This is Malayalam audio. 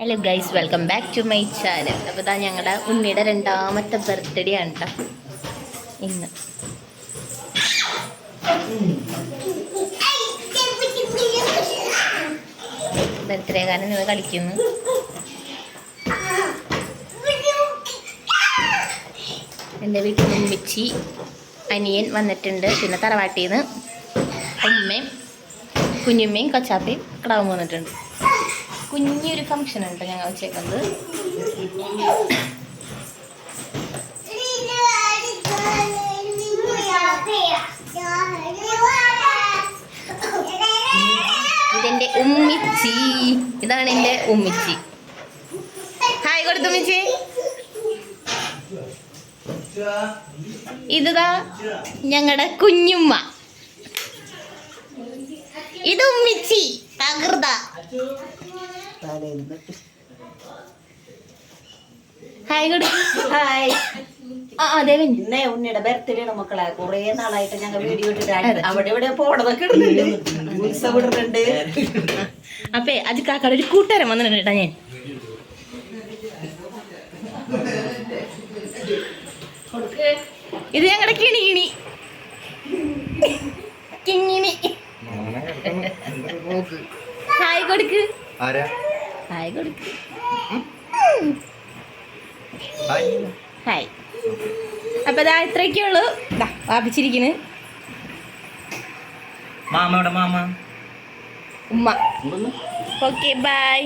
Hello guys, welcome back to my channel. അപ്പോൾ ഇതാ ഞങ്ങളുടെ ഉണ്ണിയുടെ രണ്ടാമത്തെ ബർത്ത്ഡേ ആണ് കേട്ടോ ഇന്ന്. ബർത്ത്ഡേ കാരണം നിങ്ങൾ കളിക്കുന്നു. എൻ്റെ വീട്ടിൽ ഉമ്മിച്ചി അനിയൻ വന്നിട്ടുണ്ട്. പിന്നെ തറവാട്ടിൽ നിന്ന് ഉമ്മയും കുഞ്ഞുമ്മയും കൊച്ചാപ്പയും കിടാവും വന്നിട്ടുണ്ട്. കുഞ്ഞൊരു ഫംഗ്ഷൻ ഉണ്ട് ഞങ്ങൾ വെച്ചേക്കുന്നത്. ഇതെന്റെ ഉമ്മിച്ചി, ഇതാണ് എൻ്റെ ഉമ്മിച്ചി. ഹായ് കൊടുത്തു ഉമ്മിച്ചി. ഇതാ ഞങ്ങളുടെ കുഞ്ഞുമ്മ. ഇത് ഉമ്മിച്ചി തകൃത. ഹായ് കൊടുക്കും. ഹായ്. അതെ ഇന്നേ ഉണ്ണിയുടെ ബർത്ത്ഡേ മക്കളെ കുറെ നാളായിട്ട് ഞങ്ങൾ വീഡിയോ ഇട്ടിട്ട് അവിടെ ഇവിടെ പോണതൊക്കെ ഇടുന്നുണ്ട്, ഉത്സവം ഇടുന്നുണ്ട്. അപ്പേ അത് കാക്കാട് ഒരു കൂട്ടുകാരൻ വന്നിട്ടുണ്ട് കേട്ടാ. ഞാൻ ഇത് ഞങ്ങളുടെ കിണികിണി കിങ്ങിണി. ഹായ് കൊടുക്ക്. ഹായ് കൊടുക്ക്. ഹായ്. അപ്പൊ ഇതാ ഇത്രയൊക്കെ ഉള്ളു. വാപ്പിച്ചിരിക്കുന്നു മാമ. ഉമ്മ. Okay bye.